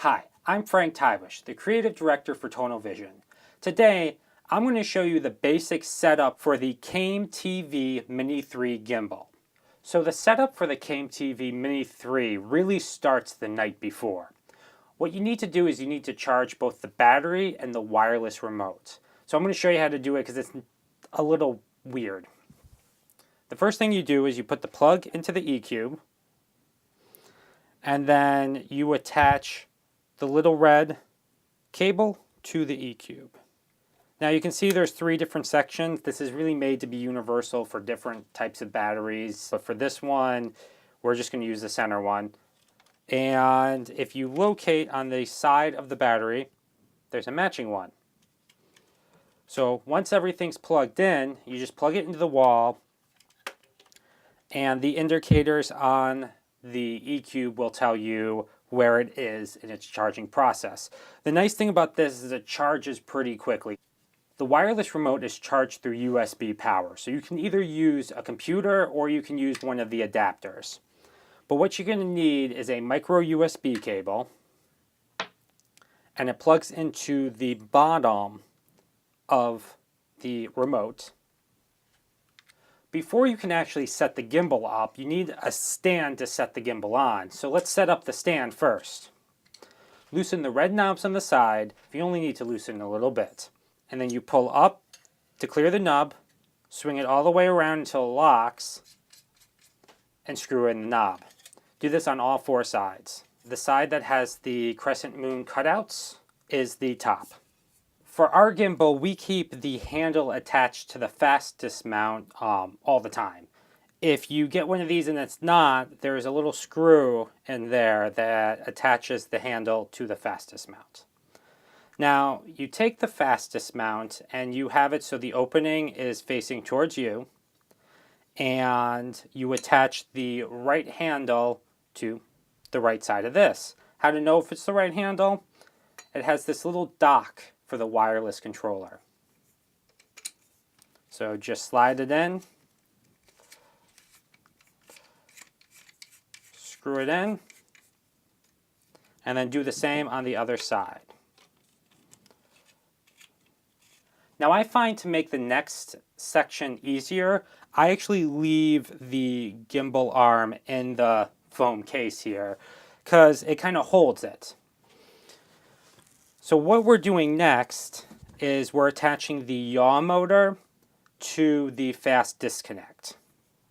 Hi, I'm Frank Tybush, the Creative Director for Tonal Vision. Today, I'm going to show you the basic setup for the CAME-TV Mini-3 gimbal. So the setup for the CAME-TV Mini-3 really starts the night before. What you need to do is you need to charge both the battery and the wireless remote. So I'm going to show you how to do it because it's a little weird. The first thing you do is you put the plug into the E-cube, and then you attach the little red cable to the E-cube. Now you can see there's three different sections. This is really made to be universal for different types of batteries. But for this one, we're just going to use the center one. And if you locate on the side of the battery, there's a matching one. So once everything's plugged in, you just plug it into the wall, and the indicators on the E-cube will tell you where it is in its charging process. The nice thing about this is it charges pretty quickly. The wireless remote is charged through USB power, so you can either use a computer or you can use one of the adapters. But what you're going to need is a micro USB cable, and it plugs into the bottom of the remote. Before you can actually set the gimbal up, you need a stand to set the gimbal on. So let's set up the stand first. Loosen the red knobs on the side. You only need to loosen a little bit. And then you pull up to clear the nub, swing it all the way around until it locks, and screw in the knob. Do this on all four sides. The side that has the crescent moon cutouts is the top. For our gimbal, we keep the handle attached to the fast dismount all the time. If you get one of these and it's not, there's a little screw in there that attaches the handle to the fast dismount. Now, you take the fast dismount and you have it so the opening is facing towards you, and you attach the right handle to the right side of this. How to know if it's the right handle? It has this little dock for the wireless controller. So just slide it in, screw it in, and then do the same on the other side. Now I find to make the next section easier, I actually leave the gimbal arm in the foam case here because it kind of holds it. So what we're doing next is we're attaching the yaw motor to the fast disconnect.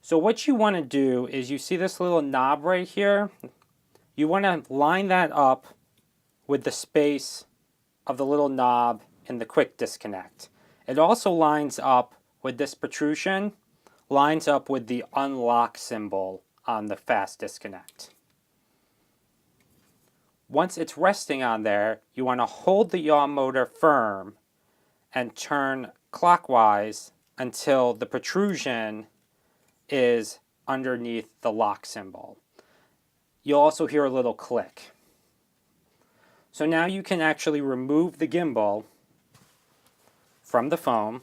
So what you want to do is you see this little knob right here. You want to line that up with the space of the little knob in the quick disconnect. It also lines up with this protrusion, lines up with the unlock symbol on the fast disconnect. Once it's resting on there, you want to hold the yaw motor firm and turn clockwise until the protrusion is underneath the lock symbol. You'll also hear a little click. So now you can actually remove the gimbal from the foam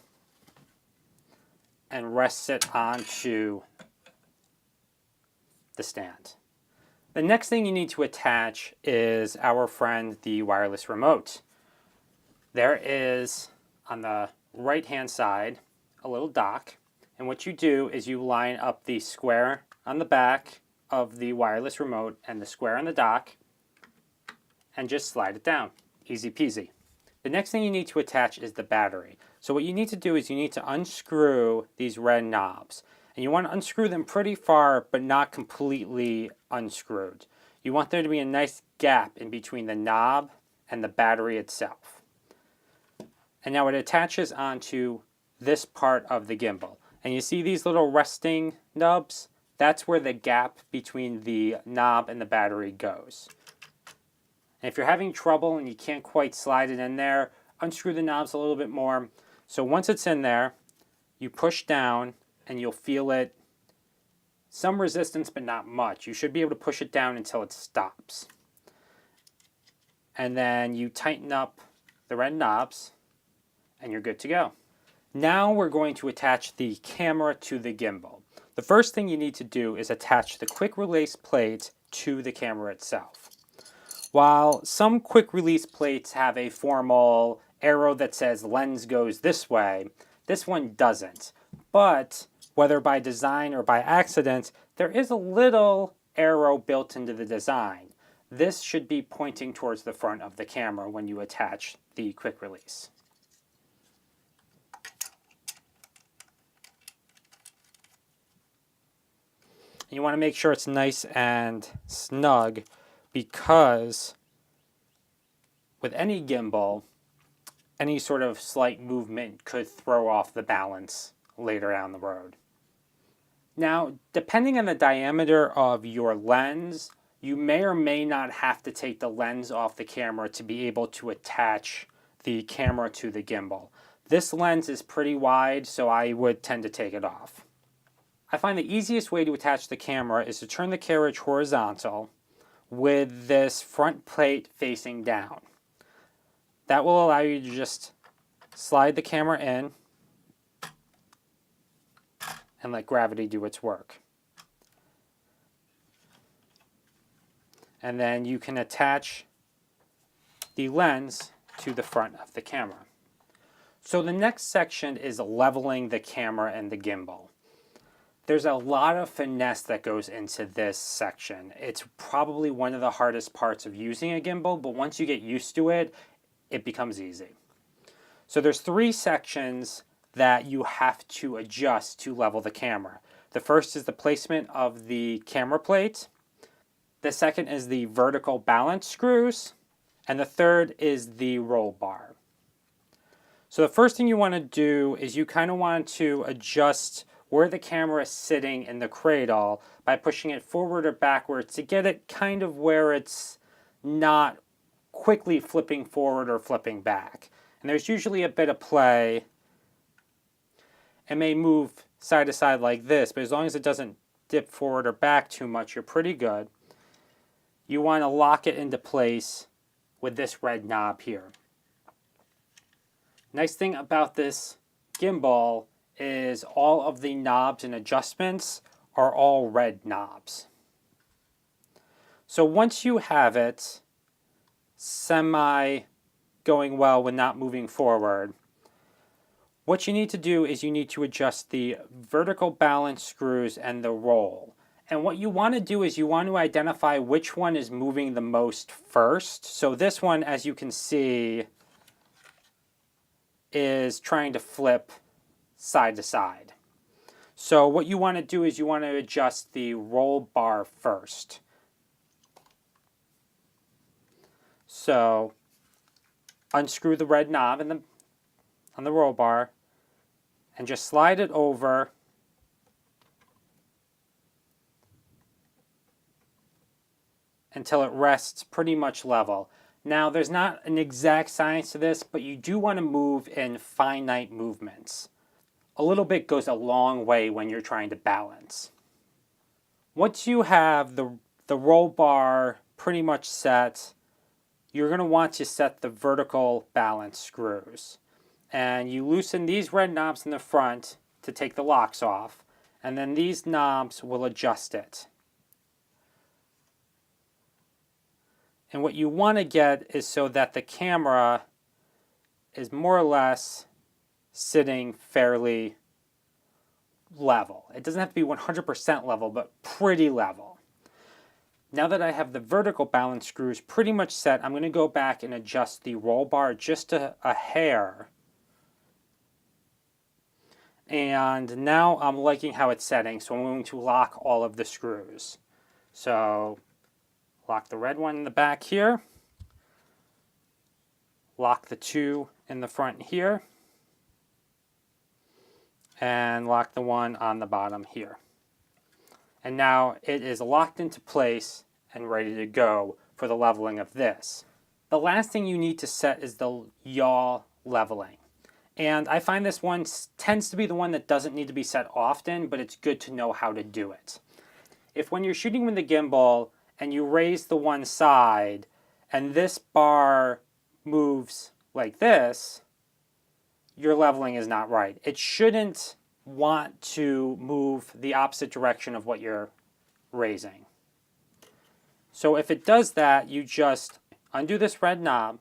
and rest it onto the stand. The next thing you need to attach is our friend, the wireless remote. There is, on the right-hand side, a little dock. And what you do is you line up the square on the back of the wireless remote and the square on the dock, and just slide it down. Easy peasy. The next thing you need to attach is the battery. So what you need to do is you need to unscrew these red knobs. And you want to unscrew them pretty far, but not completely unscrewed. You want there to be a nice gap in between the knob and the battery itself. And now it attaches onto this part of the gimbal. And you see these little resting nubs? That's where the gap between the knob and the battery goes. And if you're having trouble and you can't quite slide it in there, unscrew the knobs a little bit more. So once it's in there, you push down, and you'll feel it, some resistance, but not much. You should be able to push it down until it stops. And then you tighten up the red knobs, and you're good to go. Now we're going to attach the camera to the gimbal. The first thing you need to do is attach the quick release plate to the camera itself. While some quick release plates have a formal arrow that says lens goes this way, this one doesn't. But whether by design or by accident, there is a little arrow built into the design. This should be pointing towards the front of the camera when you attach the quick release. You want to make sure it's nice and snug, because with any gimbal, any sort of slight movement could throw off the balance later down the road. Now, depending on the diameter of your lens, you may or may not have to take the lens off the camera to be able to attach the camera to the gimbal. This lens is pretty wide, so I would tend to take it off. I find the easiest way to attach the camera is to turn the carriage horizontal with this front plate facing down. That will allow you to just slide the camera in and let gravity do its work. And then you can attach the lens to the front of the camera. So the next section is leveling the camera and the gimbal. There's a lot of finesse that goes into this section. It's probably one of the hardest parts of using a gimbal, but once you get used to it, it becomes easy. So there's 3 sections that you have to adjust to level the camera. The first is the placement of the camera plate. The second is the vertical balance screws. And the third is the roll bar. So the first thing you want to do is you kind of want to adjust where the camera is sitting in the cradle by pushing it forward or backwards to get it kind of where it's not quickly flipping forward or flipping back. And there's usually a bit of play. It may move side to side like this, but as long as it doesn't dip forward or back too much, you're pretty good. You want to lock it into place with this red knob here. Nice thing about this gimbal is all of the knobs and adjustments are all red knobs. So once you have it semi going well with not moving forward, what you need to do is you need to adjust the vertical balance screws and the roll. And what you want to do is you want to identify which one is moving the most first. So this one, as you can see, is trying to flip side to side. So what you want to do is you want to adjust the roll bar first. So unscrew the red knob on the roll bar and just slide it over until it rests pretty much level. Now, there's not an exact science to this, but you do want to move in finite movements. A little bit goes a long way when you're trying to balance. Once you have the roll bar pretty much set, you're going to want to set the vertical balance screws. And you loosen these red knobs in the front to take the locks off, and then these knobs will adjust it. And what you want to get is so that the camera is more or less sitting fairly level. It doesn't have to be 100% level, but pretty level. Now that I have the vertical balance screws pretty much set, I'm going to go back and adjust the roll bar just a hair. And now I'm liking how it's setting, so I'm going to lock all of the screws. So lock the red one in the back here. Lock the 2 in the front here. And lock the one on the bottom here. And now it is locked into place and ready to go for the leveling of this. The last thing you need to set is the yaw leveling. And I find this one tends to be the one that doesn't need to be set often, but it's good to know how to do it. If when you're shooting with the gimbal and you raise the one side and this bar moves like this, your leveling is not right. It shouldn't want to move the opposite direction of what you're raising. So if it does that, you just undo this red knob,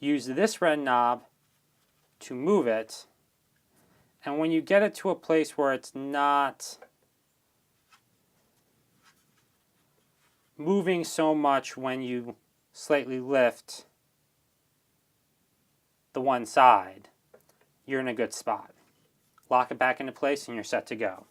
use this red knob to move it, and when you get it to a place where it's not moving so much when you slightly lift the one side, you're in a good spot. Lock it back into place and you're set to go.